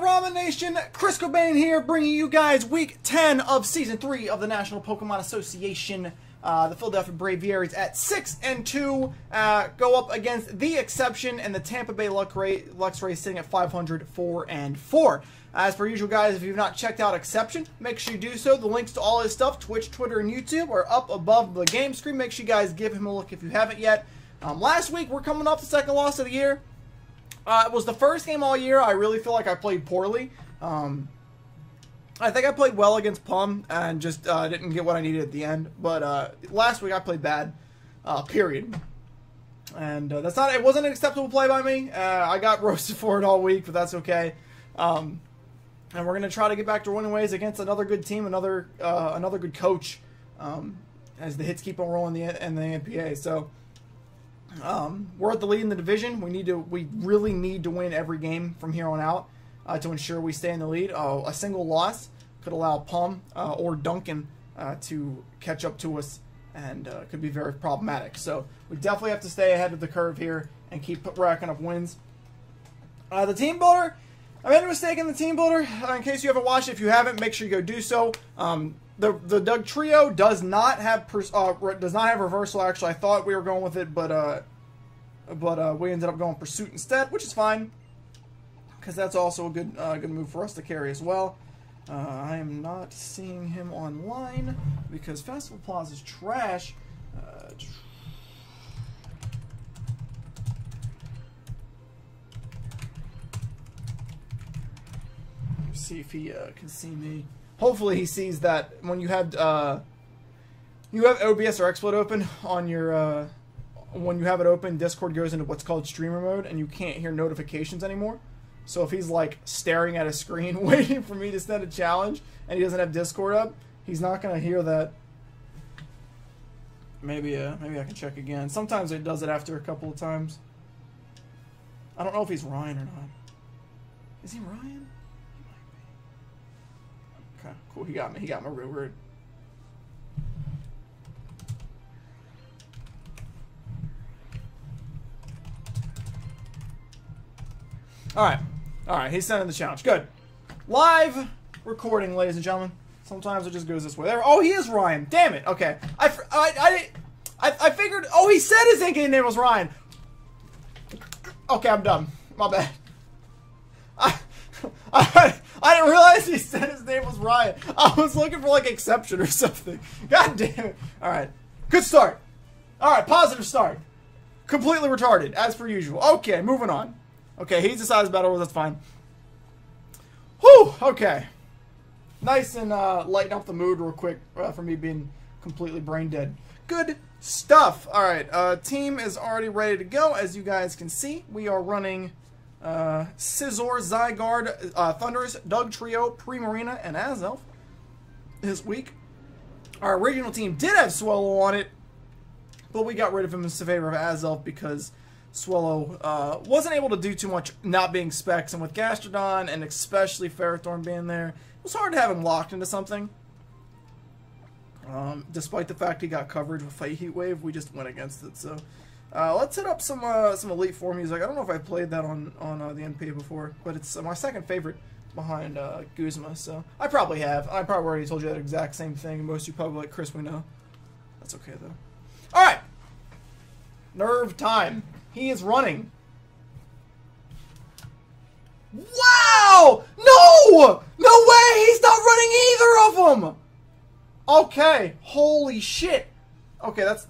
Ramen Nation, Chris Cobain here, bringing you guys Week 10 of Season 3 of the National Pokemon Association. The Philadelphia Braviaries at 6-2 go up against TheXSeption and the Tampa Bay Luxray sitting at 504-4. As per usual, guys, if you've not checked out XSeption, make sure you do so. The links to all his stuff, Twitch, Twitter, and YouTube, are up above the game screen. Make sure you guys give him a look if you haven't yet. Last week, we're coming off the second loss of the year. It was the first game all year. I really feel like I played poorly. I think I played well against Pum and just didn't get what I needed at the end. But last week I played bad, period. And it wasn't an acceptable play by me. I got roasted for it all week, but that's okay. And we're gonna try to get back to winning ways against another good team, another good coach, as the hits keep on rolling in the NPA. So. We're at the lead in the division. We really need to win every game from here on out to ensure we stay in the lead. A single loss could allow Pum or Duncan to catch up to us, and could be very problematic. So we definitely have to stay ahead of the curve here and keep racking up wins. The team builder, I made a mistake in the team builder. In case you haven't watched it, if you haven't, make sure you go do so. The Doug trio does not have reversal. Actually, I thought we were going with it, but we ended up going pursuit instead, which is fine because that's also a good move for us to carry as well. I am not seeing him online because Festival Plaza is trash. See if he can see me. Hopefully he sees that when you have OBS or XSplit open on your when you have it open, Discord goes into what's called streamer mode and you can't hear notifications anymore. So if he's like staring at a screen waiting for me to send a challenge and he doesn't have Discord up, he's not gonna hear that. Maybe I can check again. Sometimes it does it after a couple of times. I don't know if he's Ryan or not. Is he Ryan? Okay, cool. He got me. He got my real word. All right. He's sending the challenge. Good. Live recording, ladies and gentlemen. Sometimes it just goes this way. There. Oh, he is Ryan. Damn it. Okay. I figured. Oh, he said his in-game name was Ryan. Okay, I'm done. My bad. I didn't realize he said his name was Ryan. I was looking for like XSeption or something. God damn it. Alright. Good start. Alright, positive start. Completely retarded, as per usual. Okay, moving on. Okay, he's decided battle, that's fine. Whew, okay. Nice and lighten up the mood real quick for me being completely brain dead. Good stuff. Alright, team is already ready to go. As you guys can see, we are running Scizor, Zygarde, Thundurus, Doug Trio, Primarina, and Azelf this week. Our original team did have Swellow on it, but we got rid of him in favor of Azelf because Swellow wasn't able to do too much not being specs, and with Gastrodon and especially Ferrothorn being there, it was hard to have him locked into something. Despite the fact he got coverage with Fight Heat Wave, we just went against it, so... let's hit up some Elite Four music. I don't know if I played that on the NPA before, but it's my second favorite behind Guzma, so I probably have. I probably already told you that exact same thing. Most of you probably like Chris, we know. That's okay, though. Alright! Nerve time. He is running. Wow! No! No way! He's not running either of them! Okay. Holy shit. Okay, that's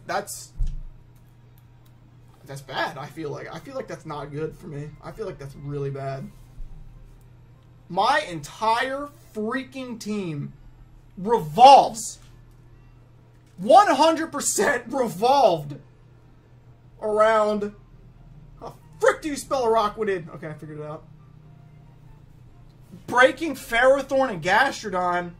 bad. I feel like that's not good for me. I feel like that's really bad. My entire freaking team revolves 100% revolved around how frick do you spell Araquanid? Okay, I figured it out. Breaking Ferrothorn and Gastrodon,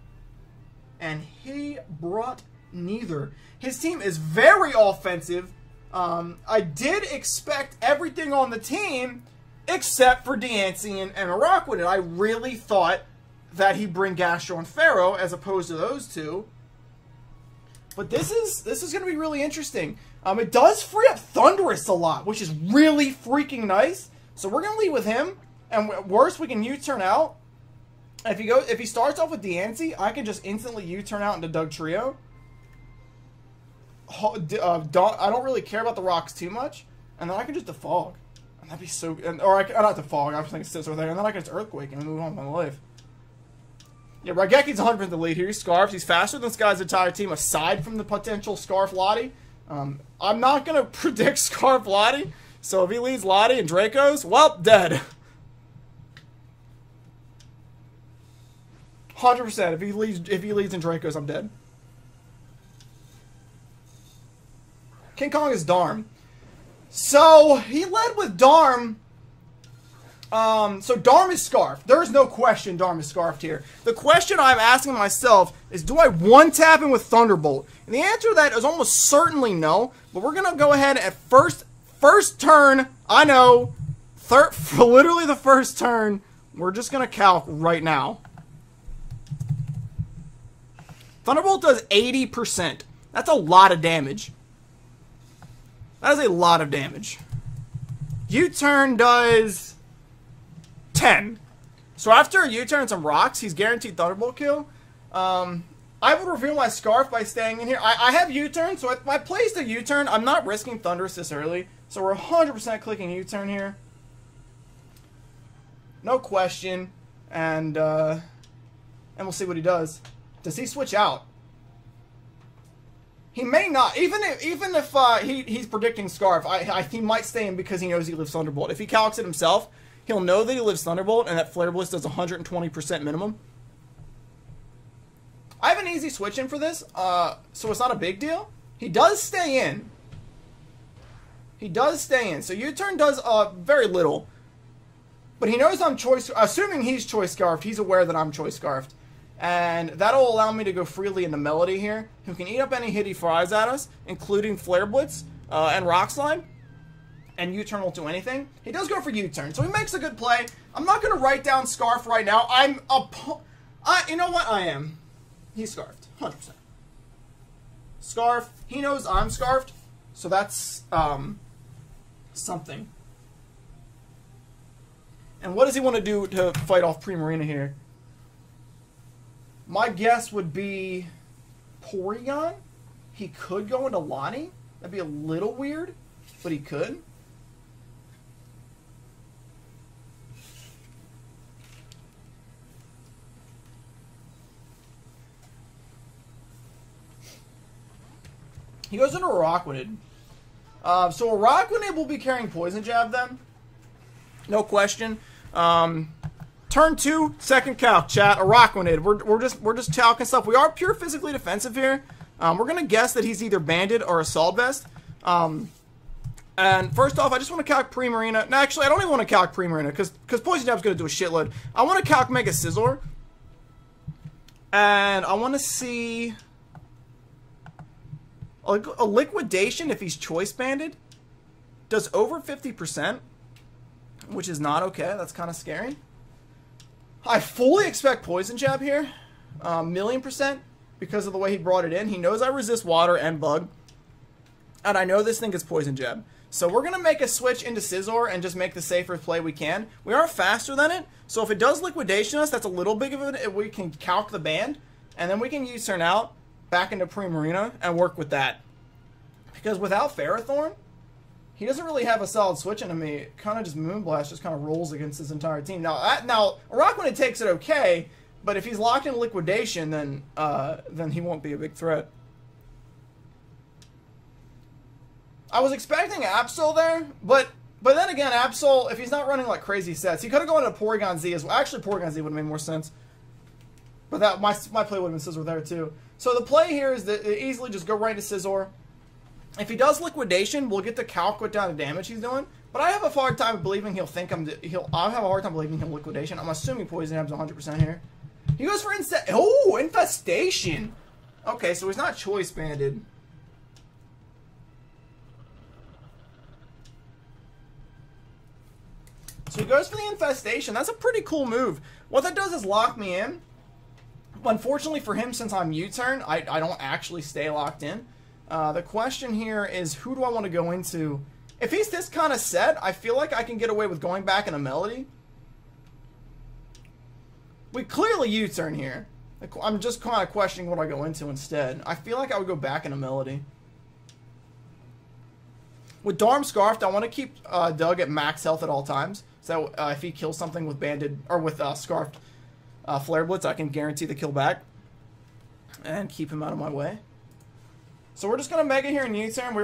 and he brought neither. His team is very offensive. I did expect everything on the team except for Deancey and Araquanid. I really thought that he'd bring Gastro and Pharaoh as opposed to those two. But this is going to be really interesting. It does free up Thundurus a lot, which is really freaking nice. So we're going to lead with him. And worse, we can U-turn out If he starts off with Deancy, I can just instantly U-turn out into Doug Trio. I don't really care about the rocks too much, and then I can just defog, and that'd be so. Or not defog. I was thinking Scissor there, and then I can just Earthquake and move on with my life. Yeah, Rageki's 100% the lead here. He scarfs. He's faster than this guy's entire team, aside from the potential Scarf Lottie. I'm not gonna predict Scarf Lottie, so if he leads Lottie and Dracos, well, dead. 100%. If he leads in Dracos, I'm dead. King Kong is Darm. So he led with Darm. So Darm is scarfed. There is no question Darm is scarfed here. The question I'm asking myself is, do I one-tap him with Thunderbolt? And the answer to that is almost certainly no. But we're gonna go ahead at first turn. I know, for literally the first turn, we're just gonna calc right now. Thunderbolt does 80%. That's a lot of damage. That is a lot of damage. U-turn does 10. So after a U-turn and some rocks, he's guaranteed Thunderbolt kill. I would reveal my Scarf by staying in here. I have U-turn, so if I place the U-turn, I'm not risking Thunderous this early. So we're 100% clicking U-turn here. No question. And we'll see what he does. Does he switch out? He may not. Even if he's predicting Scarf, he might stay in because he knows he lives Thunderbolt. If he calcs it himself, he'll know that he lives Thunderbolt and that Flare Blitz does 120% minimum. I have an easy switch in for this, so it's not a big deal. He does stay in. He does stay in. So U-turn does very little. But he knows I'm choice. Assuming he's choice scarfed, he's aware that I'm choice scarfed. And that'll allow me to go freely into Melody here, who can eat up any hit he fries at us, including Flare Blitz and Rock Slide. And U-turn won't do anything. He does go for U-turn, so he makes a good play. I'm not going to write down Scarf right now. You know what? I am. He's scarfed, 100%. Scarf. He knows I'm scarfed, so that's something. And what does he want to do to fight off Primarina here? My guess would be Porygon. He could go into Lonnie. That'd be a little weird, but he could. He goes into Araquanid. So Araquanid will be carrying Poison Jab then. No question. Turn 2, second calc, chat. Araquanid. We're just calcing stuff. We are pure physically defensive here. We're gonna guess that he's either Banded or Assault Vest. And first off, I just want to calc Primarina. No, actually, I don't even want to calc Primarina because Poison Jab's gonna do a shitload. I want to calc Mega Scizor, and I want to see a Liquidation if he's Choice Banded. Does over 50%, which is not okay. That's kind of scary. I fully expect Poison Jab here, 1,000,000%, because of the way he brought it in. He knows I resist Water and Bug, and I know this thing is Poison Jab. So we're going to make a switch into Scizor and just make the safest play we can. We are faster than it, so if it does Liquidation us, that's a little big of it. We can calc the band, and then we can use Turn Out back into Primarina and work with that. Because without Ferrothorn, he doesn't really have a solid switch into me. Kind of just Moonblast just kind of rolls against his entire team. Now Araquanid takes it okay, but if he's locked in Liquidation, then he won't be a big threat. I was expecting Absol there, but then again, Absol, if he's not running like crazy sets, he could have gone into Porygon Z as well. Actually, Porygon Z would have made more sense. But that my play would have been Scizor there too. So the play here is to easily just go right to Scizor. If he does Liquidation, we'll get to calc what down the damage he's doing. But I have a hard time believing I'll have a hard time believing he'll Liquidation. I'm assuming Poison Jab's 100% here. He goes for Infestation. Okay, so he's not Choice Banded. So he goes for the Infestation. That's a pretty cool move. What that does is lock me in. Unfortunately for him, since I'm U-turn, I don't actually stay locked in. The question here is, who do I want to go into? If he's this kind of set, I feel like I can get away with going back in a Melody. We clearly U-turn here. I'm just kind of questioning what I go into instead. I feel like I would go back in a Melody. With Darm Scarfed, I want to keep Doug at max health at all times. So if he kills something with banded or with Scarfed Flare Blitz, I can guarantee the kill back and keep him out of my way. So we're just gonna Mega here and U-turn.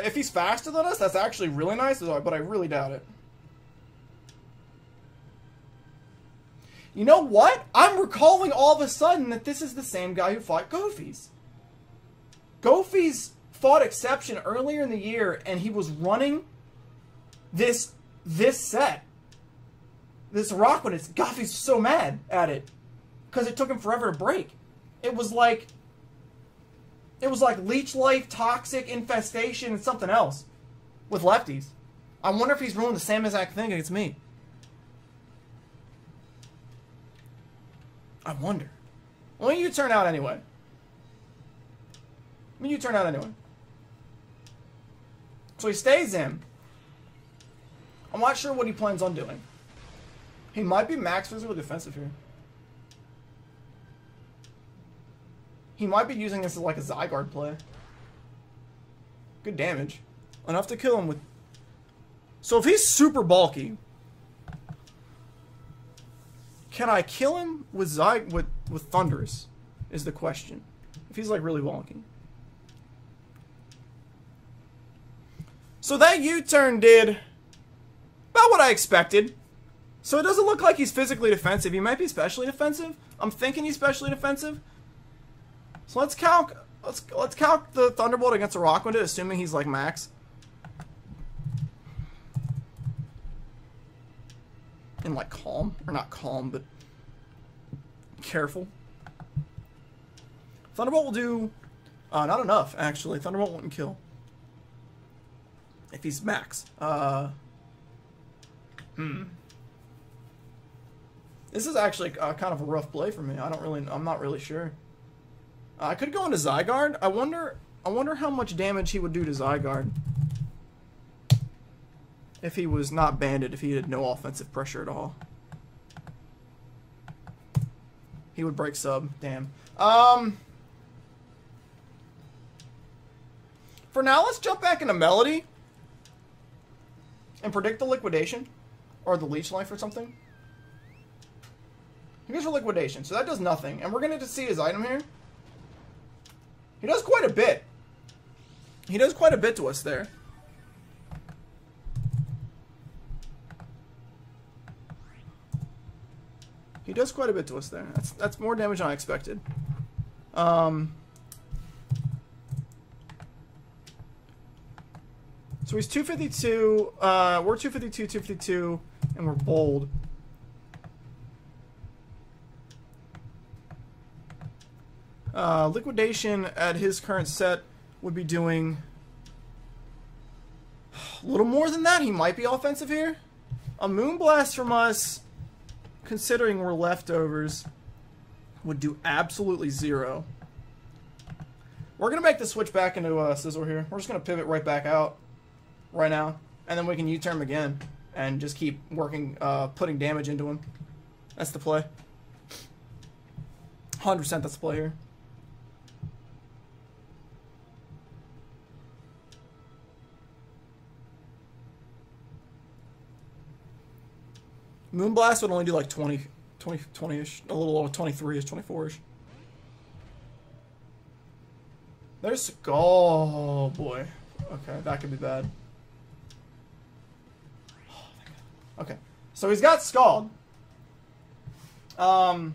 If he's faster than us, that's actually really nice, but I really doubt it. You know what? I'm recalling all of a sudden that this is the same guy who fought Gofies. Gofies fought XSeption earlier in the year, and he was running this set. This rock when it's Gofies was so mad at it because it took him forever to break. It was like Leech Life, Toxic, Infestation, and something else with lefties. I wonder if he's doing the same exact thing against me. I wonder. Well, you turn out anyway. You turn out anyway. So he stays in. I'm not sure what he plans on doing. He might be max physical defensive here. He might be using this as like a Zygarde play. Good damage. Enough to kill him with... So if he's super bulky, can I kill him with with Thunderous? Is the question. If he's like really bulky. So that U-turn did about what I expected. So it doesn't look like he's physically defensive. He might be specially defensive. I'm thinking he's specially defensive. So let's calc the Thunderbolt against a Rock Winded, assuming he's like max. And like calm, or not calm, but careful. Thunderbolt will do not enough actually. Thunderbolt wouldn't kill if he's max. This is actually kind of a rough play for me. I'm not really sure. I could go into Zygarde. I wonder how much damage he would do to Zygarde if he was not banded, if he had no offensive pressure at all. He would break sub. Damn. For now, let's jump back into Melody and predict the Liquidation or the Leech Life or something. He goes for Liquidation, so that does nothing. And we're going to see his item here. He does quite a bit. He does quite a bit to us there. He does quite a bit to us there. That's more damage than I expected. So he's 252. We're 252, 252, and we're bold. Liquidation at his current set would be doing a little more than that. He might be offensive here. A Moonblast from us, considering we're leftovers, would do absolutely zero. We're going to make the switch back into Scizor here. We're just going to pivot right back out right now. And then we can U-turn him again and just keep working, putting damage into him. That's the play. 100% that's the play here. Moonblast would only do like 20-ish, a little over 23-ish, 24-ish. There's, oh boy. Okay, that could be bad. Oh my god. Okay, so he's got Scald. So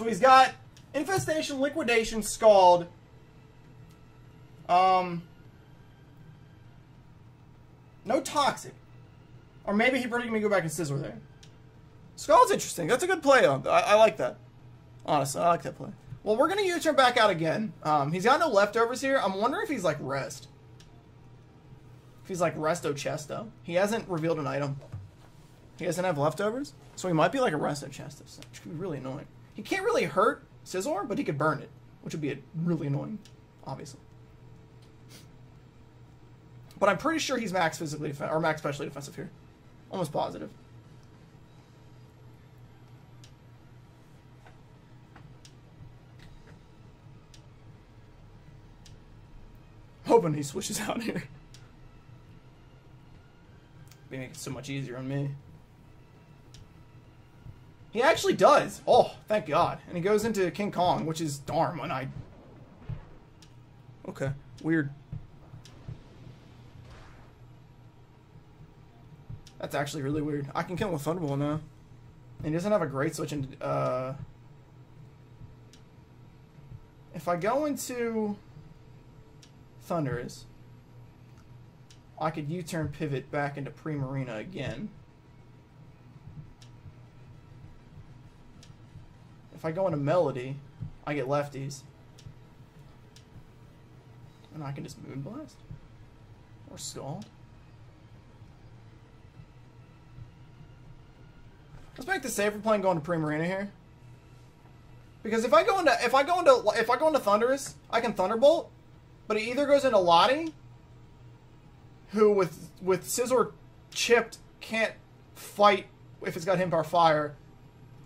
he's got Infestation, Liquidation, Scald. No Toxic. Or maybe he predicted me to go back and Scizor there. Scald's interesting. That's a good play. I like that. Honestly, I like that play. Well, we're going to U-turn back out again. He's got no leftovers here. I'm wondering if he's like Rest. If he's like Resto Chesto. He hasn't revealed an item. He doesn't have leftovers. So he might be like a Resto Chesto, which could be really annoying. He can't really hurt Scizor, but he could burn it, which would be really annoying, obviously. But I'm pretty sure he's max physically or max specially defensive here. Almost positive. hoping he switches out here. They make it so much easier on me. He actually does. Oh, thank God. And he goes into King Kong, which is darn when I... Okay, weird. That's actually really weird. I can kill him with Thunderbolt now. And he doesn't have a great switch into... If I go into Thundurus, I could U-turn pivot back into Primarina again. If I go into Melody, I get lefties. And I can just Moonblast. Or Scald. Let's make the safer play and go into Primarina here. Because if I go into Thundurus, I can Thunderbolt, but he either goes into Lottie, who with Scizor chipped can't fight if it's got Hidden Power Fire,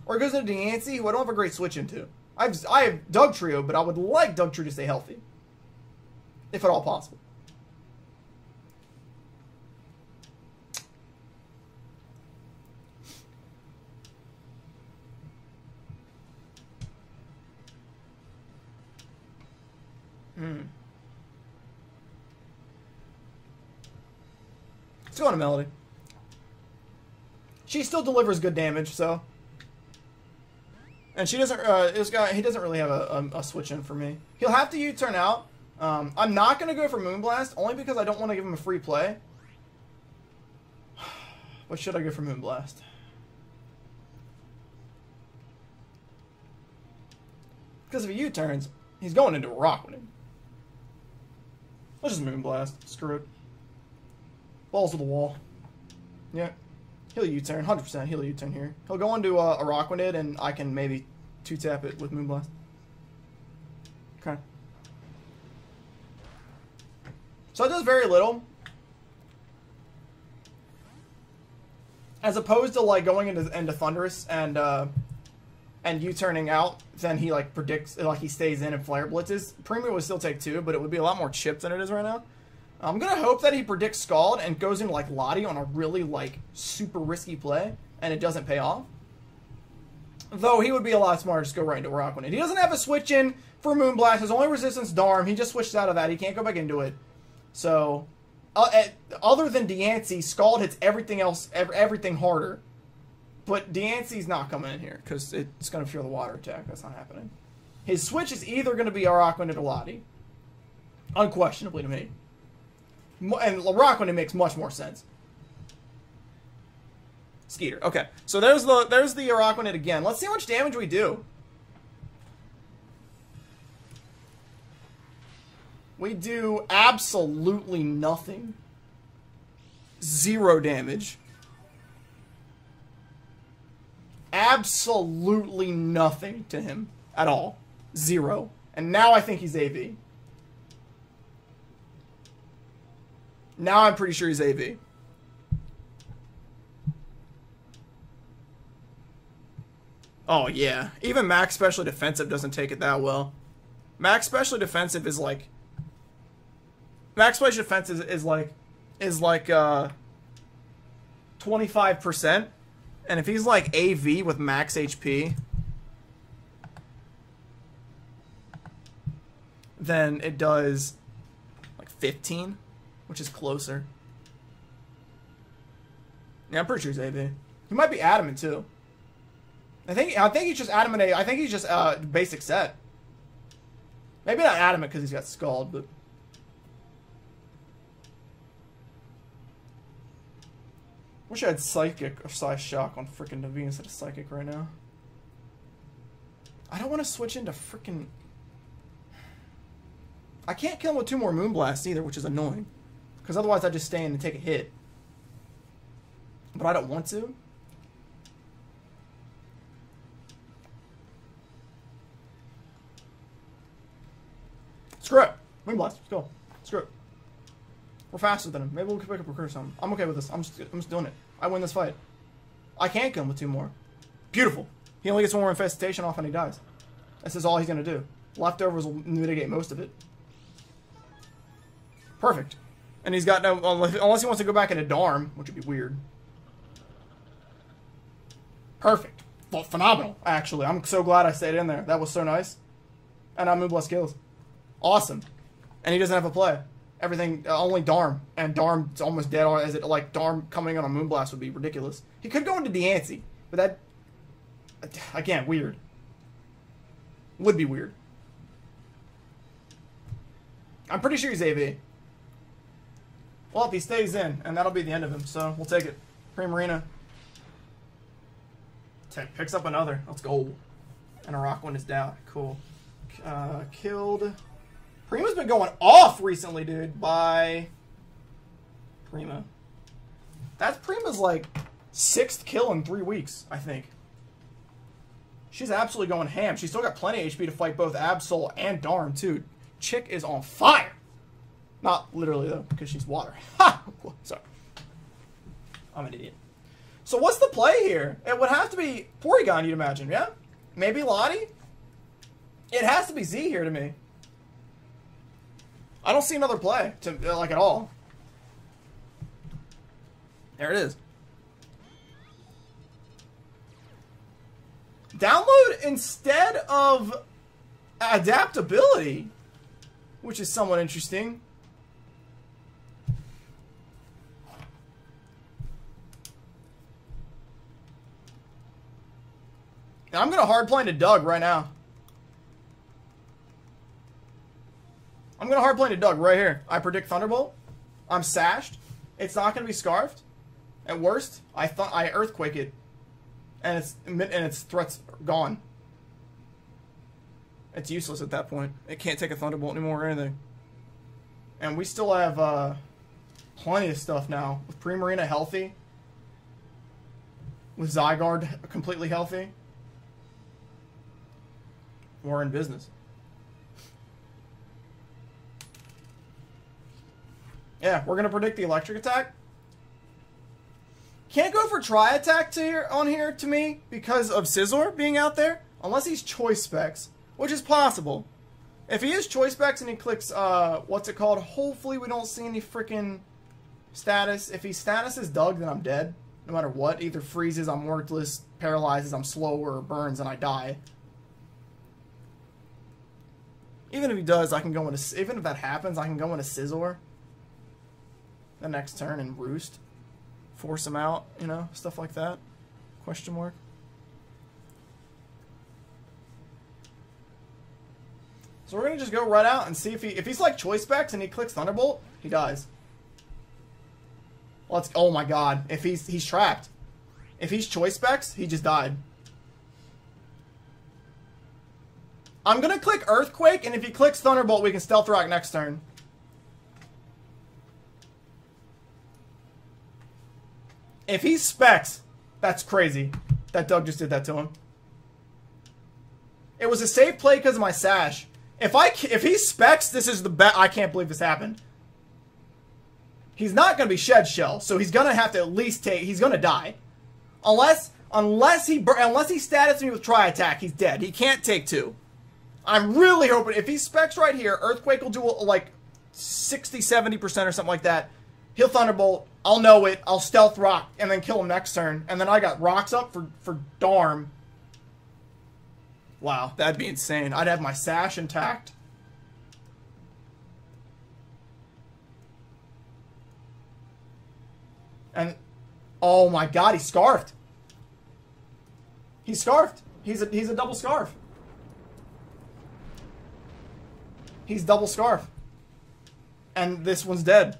or it goes into Diancie, who I don't have a great switch into. I have Dugtrio, but I would like Dugtrio to stay healthy, if at all possible. Let's go on a Melody. She still delivers good damage, so. And she doesn't. He doesn't really have a switch in for me. He'll have to U-turn out. I'm not gonna go for Moonblast only because I don't want to give him a free play. What should I go for Moonblast? Because if he U-turns, he's going into a Rock with him. Let's just Moonblast. Screw it. Balls to the wall. Yeah. He'll U-turn. 100% he'll U-turn here. He'll go into a Rockwanid, and I can maybe 2-tap it with Moonblast. Okay. So it does very little. As opposed to, like, going into Thundurus and U-turning out, then he, like, predicts, like, he stays in and Flare Blitzes. Premium would still take 2, but it would be a lot more chipped than it is right now. I'm going to hope that he predicts Scald and goes into, like, Lottie on a really, like, super risky play, and it doesn't pay off. Though he would be a lot smarter to just go right into Rockwanid. He doesn't have a switch in for Moonblast. His only resistance Darm. He just switched out of that. He can't go back into it. So, other than Diancie, Scald hits everything else, everything harder. But Diancie's not coming in here, because it's going to fear the water attack. That's not happening. His switch is either going to be a Rockwanid or Lottie. Unquestionably to me. And Rockwanid makes much more sense. Skeeter. Okay. So there's the Rockwanid again. Let's see how much damage we do. We do absolutely nothing. 0 damage. Absolutely nothing to him at all. 0. And now I think he's AV. Now I'm pretty sure he's AV. Oh, yeah. Even max special defensive doesn't take it that well. Max special defensive is like... Max special defense is like 25%. And if he's like AV with max HP, then it does like 15, which is closer. Yeah, I'm pretty sure he's AV. He might be adamant too. I think he's just adamant. I think he's just basic set. Maybe not adamant because he's got Scald, but. Wish I had Psychic or Psy Shock on frickin' Navi instead of Psychic right now. I don't want to switch into frickin'... I can't kill him with 2 more Moonblasts either, which is annoying. Because otherwise I just stay in and take a hit. But I don't want to. Screw it. Moonblast. Let's go. Screw it. We're faster than him. Maybe we'll pick up a recruit or something. I'm okay with this. I'm just doing it. I win this fight. I can't kill him with 2 more. Beautiful. He only gets 1 more infestation off and he dies. This is all he's going to do. Leftovers will mitigate most of it. Perfect. And he's got no... Unless he wants to go back into Darm, which would be weird. Perfect. Well, phenomenal, actually. I'm so glad I stayed in there. That was so nice. And I'm Moonblast kills. Awesome. And he doesn't have a play. Everything, only Darm. And Darm's almost dead. As it, like, Darm coming on a Moonblast would be ridiculous. He could go into Deancey, but that... Again, weird. Would be weird. I'm pretty sure he's AV. Well, if he stays in, and that'll be the end of him, so we'll take it. Primarina. Picks up another. Let's go. And a rock one is down. Cool. Killed. Prima's been going off recently, dude, by Prima. That's Prima's, like, 6th kill in 3 weeks, I think. She's absolutely going ham. She's still got plenty of HP to fight both Absol and Darm, too. Chick is on fire. Not literally, though, because she's water. Ha! Sorry. I'm an idiot. So what's the play here? It would have to be Porygon, you'd imagine, yeah? Maybe Lottie? It has to be Z here to me. I don't see another play, like, at all. There it is. Download instead of adaptability, which is somewhat interesting. I'm going to hard play into Doug right now. I'm going to hard play into Doug right here. I predict Thunderbolt. I'm sashed. It's not going to be scarfed. At worst, I Earthquake it. And its threat's gone. It's useless at that point. It can't take a Thunderbolt anymore or anything. And we still have plenty of stuff now. With Primarina healthy. With Zygarde completely healthy. We're in business. Yeah, we're going to predict the electric attack. Can't go for Tri-Attack on here to me because of Scizor being out there. Unless he's Choice Specs, which is possible. If he is Choice Specs and he clicks, what's it called? Hopefully we don't see any freaking status. If he statuses Doug, then I'm dead. No matter what. Either freezes, I'm worthless, paralyzes, I'm slower, or burns, and I die. Even if he does, I can go into... Even if that happens, I can go into Scizor the next turn and Roost. Force him out, you know, stuff like that. Question mark. So we're going to just go right out and see if he's like Choice Specs and he clicks Thunderbolt, he dies. Let's... Oh my god. If he's trapped. If he's Choice Specs, he just died. I'm going to click Earthquake, and if he clicks Thunderbolt, we can Stealth Rock next turn. If he's Specs, that's crazy. That Doug just did that to him. It was a safe play because of my Sash. If he's Specs, this is the best. I can't believe this happened. He's not going to be Shed Shell, so he's going to have to at least take... He's going to die. Unless he status me with Tri-Attack, he's dead. He can't take 2. I'm really hoping, if he Specs right here, Earthquake will do like 60-70% or something like that. He'll Thunderbolt, I'll know it, I'll Stealth Rock, and then kill him next turn. And then I got Rocks up for Darm. Wow, that'd be insane. I'd have my Sash intact. And, oh my god, he's Scarfed. He's Scarfed. He's a double Scarf. He's double Scarf. And this one's dead.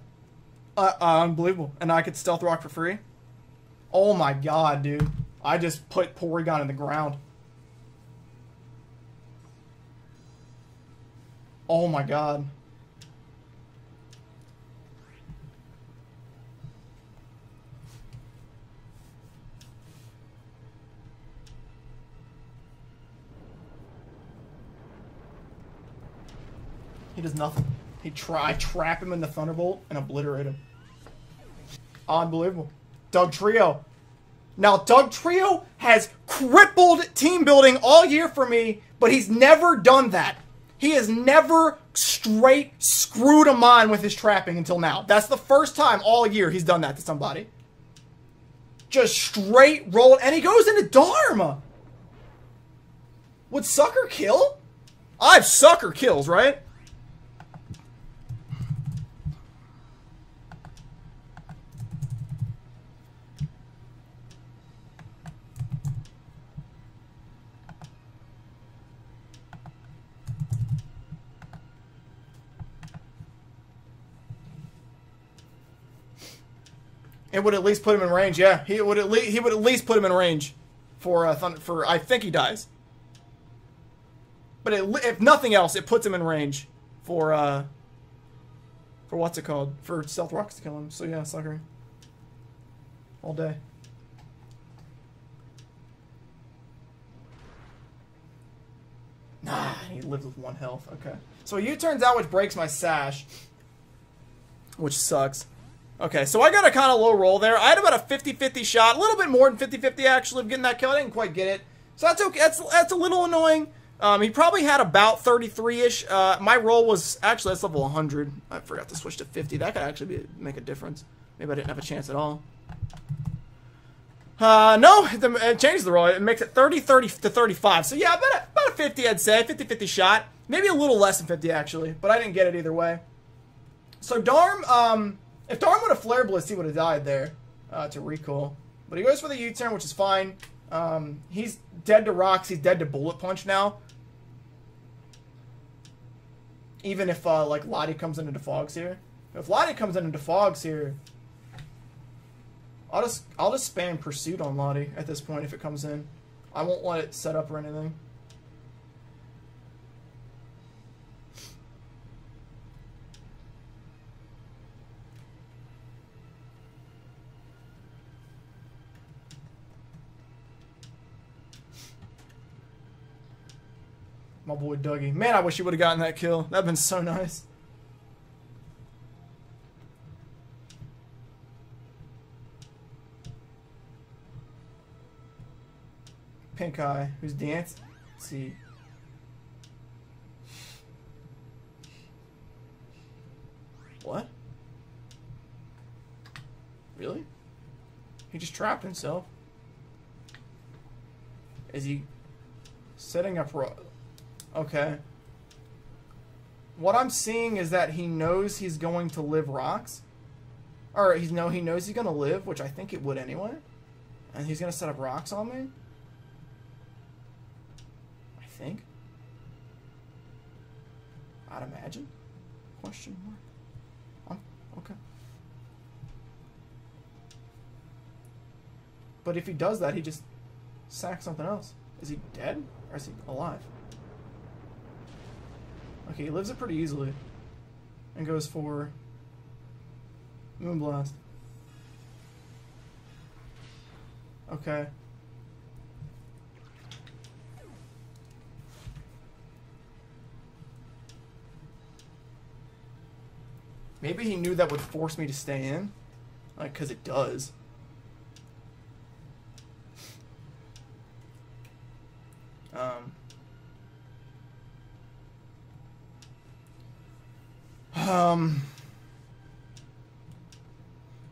Unbelievable. And I could Stealth Rock for free. Oh my god, dude. I just put Porygon in the ground. Oh my god. He does nothing. I trap him in the Thunderbolt and obliterate him. Unbelievable. Doug Trio. Now, Doug Trio has crippled team building all year for me, but he's never done that. He has never straight screwed him on with his trapping until now. That's the first time all year he's done that to somebody. Just straight roll, and he goes into Dharma. Would Sucker kill? I have Sucker kills, right? It would at least put him in range. Yeah, he would at least put him in range for I think he dies. But if nothing else, it puts him in range for what's it called? For Stealth Rocks to kill him. So yeah, Sucker. All day. Nah, he lives with 1 health. Okay. So a U-turns out, which breaks my sash. Which sucks. Okay, so I got a kind of low roll there. I had about a 50-50 shot. A little bit more than 50-50 actually of getting that kill. I didn't quite get it. So that's okay. That's a little annoying. He probably had about 33-ish. My roll was, actually, that's level 100. I forgot to switch to 50. That could actually make a difference. Maybe I didn't have a chance at all. No, it changed the roll. It makes it 30 to 35. So yeah, about a 50, I'd say. 50-50 shot. Maybe a little less than 50, actually. But I didn't get it either way. So Darm, if Darm would have Flare Blitz, he would have died there to recall. But he goes for the U-turn, which is fine. He's dead to rocks. He's dead to Bullet Punch now. Even if, like, Lottie comes into Defogs here. If Lottie comes into Defogs here, I'll just spam Pursuit on Lottie at this point if it comes in. I won't let it set up or anything. My boy Dougie. Man, I wish he would have gotten that kill. That would have been so nice. Pink Eye, who's danced? Let's see. What? Really? He just trapped himself. Is he setting up... Okay. What I'm seeing is that he knows he's going to live rocks. Or he knows he's going to live, which I think it would anyway. And he's going to set up rocks on me. I think. I'd imagine. Question mark. Okay. But if he does that, he just sacks something else. Is he dead? Or is he alive? Okay, he lives it pretty easily. And goes for Moonblast. Okay. Maybe he knew that would force me to stay in. Like, 'cause it does.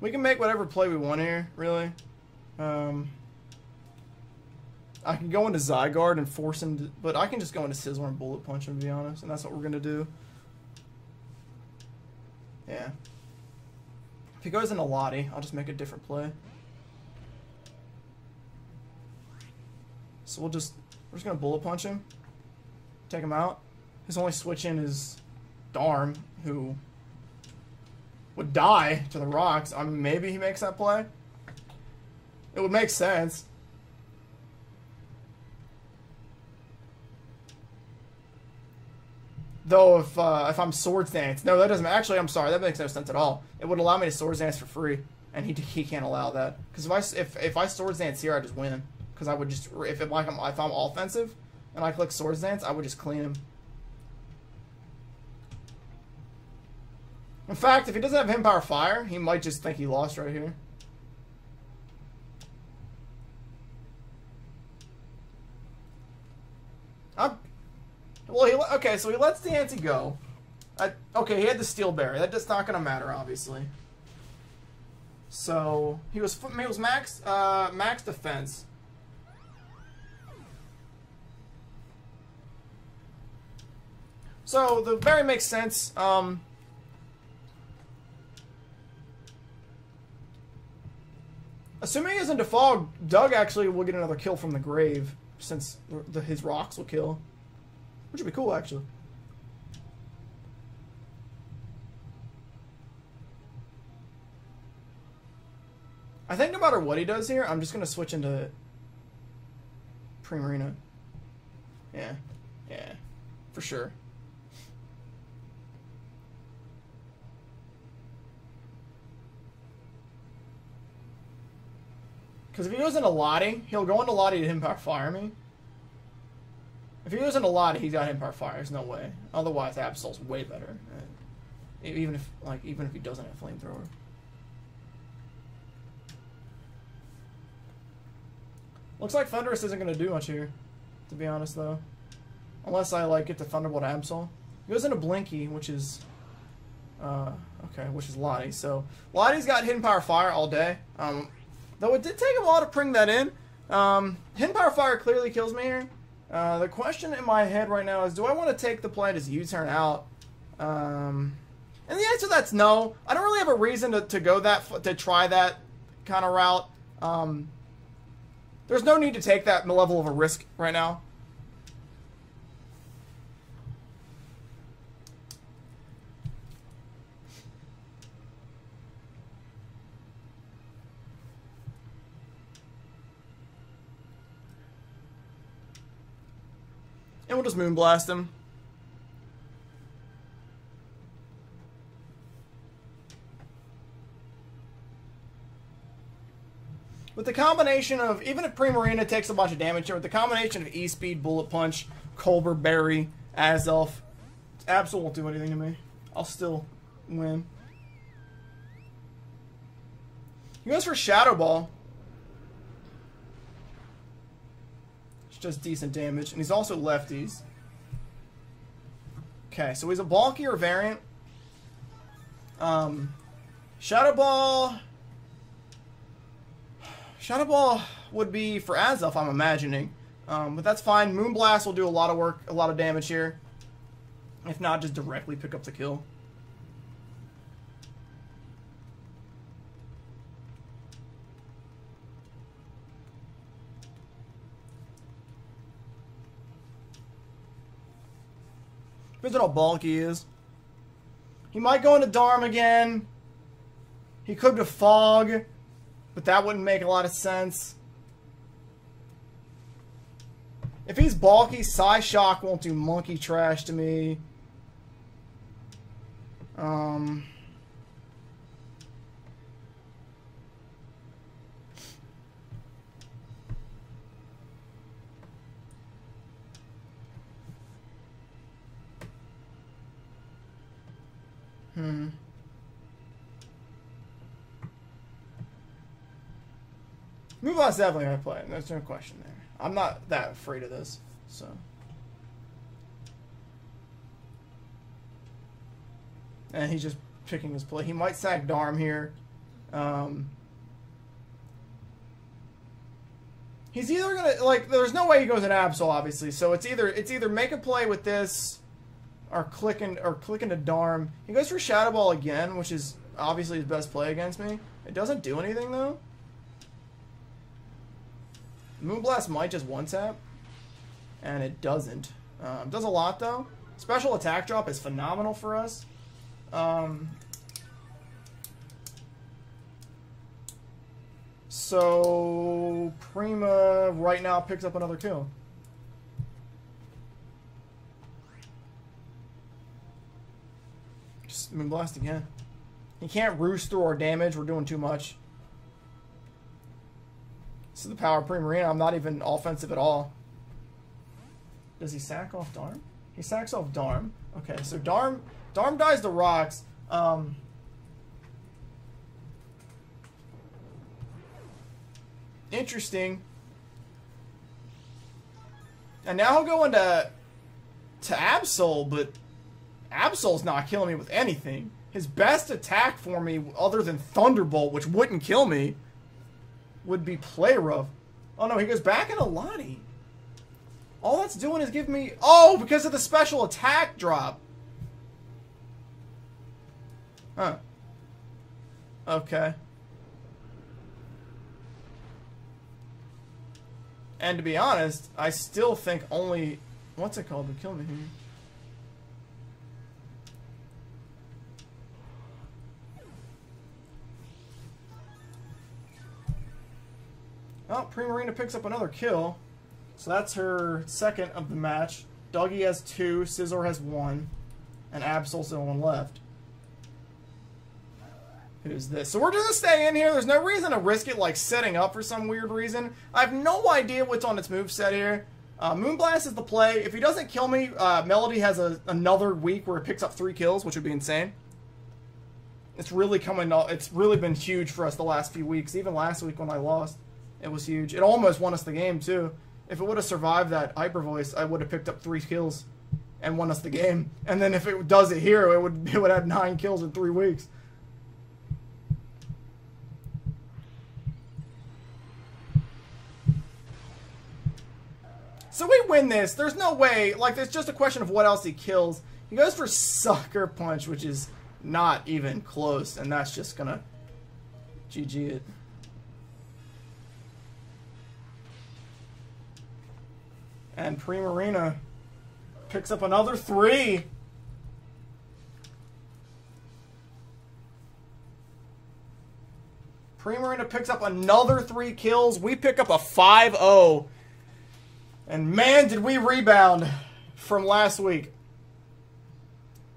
We can make whatever play we want here, really. I can go into Zygarde and force him to, but I can just go into Sizzler and Bullet Punch him, to be honest, and that's what we're gonna do. Yeah. If he goes into Lottie, I'll just make a different play. So we're just gonna Bullet Punch him, take him out. His only switch in is Darm, who would die to the rocks. I mean, maybe he makes that play. It would make sense. Though if I'm Swords Dance, no, that doesn't. Actually, I'm sorry, that makes no sense at all. It would allow me to Swords Dance for free, and he can't allow that. Because if I Swords Dance here, I just win. Because I would just if I'm offensive and I click Swords Dance, I would just clean him. In fact, if he doesn't have Him Power Fire, he might just think he lost right here. Well, okay, so he lets the ante go. Okay, he had the steel berry. That's not going to matter, obviously. So he was max defense. So the berry makes sense. Assuming he isn't defog, Doug actually will get another kill from the grave since his rocks will kill, which would be cool actually. I think no matter what he does here, I'm just gonna switch into Primarina. Yeah, for sure. Because if he goes into Lottie, he'll go into Lottie to Himpower Fire me. If he goes into Lottie, he's got Himpower Fire. There's no way. Otherwise, Absol's way better. Even if he doesn't have Flamethrower. Looks like Thunderous isn't going to do much here, to be honest, though. Unless I, get the Thunderbolt Absol. He goes into Blinky, which is... okay, which is Lottie. So, Lottie's got Hidden Power Fire all day. Though it did take him a while to bring that in. Hidden Power Fire clearly kills me here. The question in my head right now is, do I want to take the play to U-turn out? And the answer to that's no. I don't really have a reason to go to try that kind of route. There's no need to take that level of a risk right now. And we'll just Moonblast him. With the combination of, even if Primarina takes a bunch of damage here, with the combination of E-Speed, Bullet Punch, Colbur, Berry, Azelf, Absol won't do anything to me. I'll still win. He goes for Shadow Ball. Which does decent damage, and he's also lefties. Okay, so he's a bulkier variant. Shadow Ball... Shadow Ball would be for Azelf, I'm imagining. But that's fine. Moonblast will do a lot of work, a lot of damage here. If not, just directly pick up the kill. Depends on how bulky he is. He might go into Darm again. He could defog. But that wouldn't make a lot of sense. If he's bulky, Psyshock won't do monkey trash to me. Moonblast's definitely going to play. There's no question there. I'm not that afraid of this, so. And he's just picking his play. He might sack Darm here. He's either going to, there's no way he goes in Absol, obviously. So it's either make a play with this or click into Darm. He goes for Shadow Ball again, which is obviously his best play against me. It doesn't do anything, though. Moonblast might just one-tap, and it doesn't. Does a lot, though. Special attack drop is phenomenal for us. So, Prima right now picks up another kill. Just Moonblast again. He can't roost through our damage. We're doing too much. This is the power of Primarina. I'm not even offensive at all. Does he sack off Darm? He sacks off Darm. Okay, so Darm dies to rocks. Interesting. And now he'll go into to Absol, but Absol's not killing me with anything. His best attack for me, other than Thunderbolt, which wouldn't kill me, would be Play Rough. Oh no, he goes back into Lottie. All that's doing is giving me... Oh, because of the special attack drop. Huh. Okay. And to be honest, I still think only... What's it called? Would kill me here. Oh, Primarina picks up another kill. So that's her second of the match. Dougie has 2, Scizor has 1, and Absol's the only one left. Who's this? So we're just gonna stay in here. There's no reason to risk it like setting up for some weird reason. I have no idea what's on its moveset here. Moonblast is the play. If he doesn't kill me, Melody has another week where it picks up 3 kills, which would be insane. It's really coming. It's really been huge for us the last few weeks. Even last week when I lost, it was huge. It almost won us the game too. If it would have survived that Hyper Voice, I would have picked up 3 kills and won us the game. And then if it does it here, it would have 9 kills in 3 weeks. So we win this. There's no way. Like, it's just a question of what else he kills. He goes for Sucker Punch, which is not even close. And that's just going to GG it. And Primarina picks up another 3. Primarina picks up another 3 kills. We pick up a 5-0. And man, did we rebound from last week.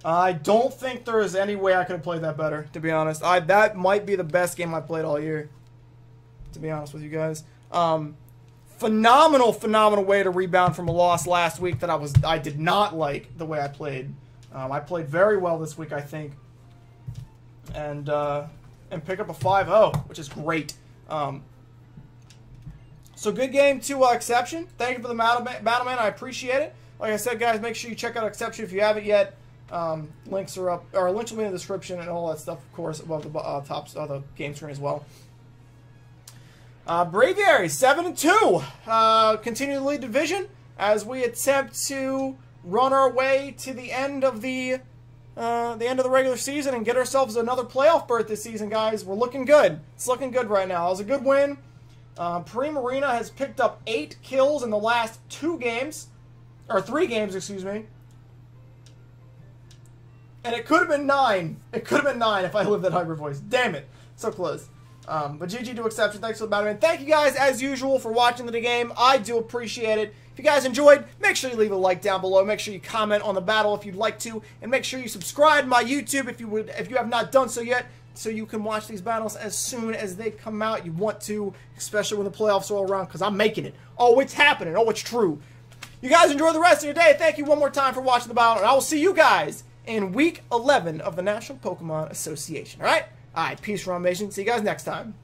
I don't think there is any way I could have played that better, to be honest. That might be the best game I played all year, to be honest with you guys. Phenomenal way to rebound from a loss last week that I did not like the way I played. I played very well this week, I think. And pick up a 5-0, which is great. So good game to XSeption. Thank you for the Battleman. I appreciate it. Like I said, guys, make sure you check out XSeption if you haven't yet. Links are up, or links will be in the description and all that stuff, of course, above the top of the game screen as well. Braviaries 7-2, continue to lead division as we attempt to run our way to the end of the regular season and get ourselves another playoff berth this season, guys. We're looking good. It's looking good right now. It was a good win. Primarina has picked up 8 kills in the last 2 games, or 3 games, excuse me. And it could have been 9. It could have been 9 if I lived that Hyper Voice. Damn it. So close. But GG to XSeption. Thanks for the Battleman. Thank you guys, as usual, for watching the game. I do appreciate it. If you guys enjoyed, make sure you leave a like down below. Make sure you comment on the battle if you'd like to. And make sure you subscribe to my YouTube if you have not done so yet, so you can watch these battles as soon as they come out. You want to, especially when the playoffs are all around, because I'm making it. Oh, it's happening. Oh, it's true. You guys enjoy the rest of your day. Thank you one more time for watching the battle, and I will see you guys in Week 11 of the National Pokemon Association. All right? All right, peace, Ramen Nation. See you guys next time.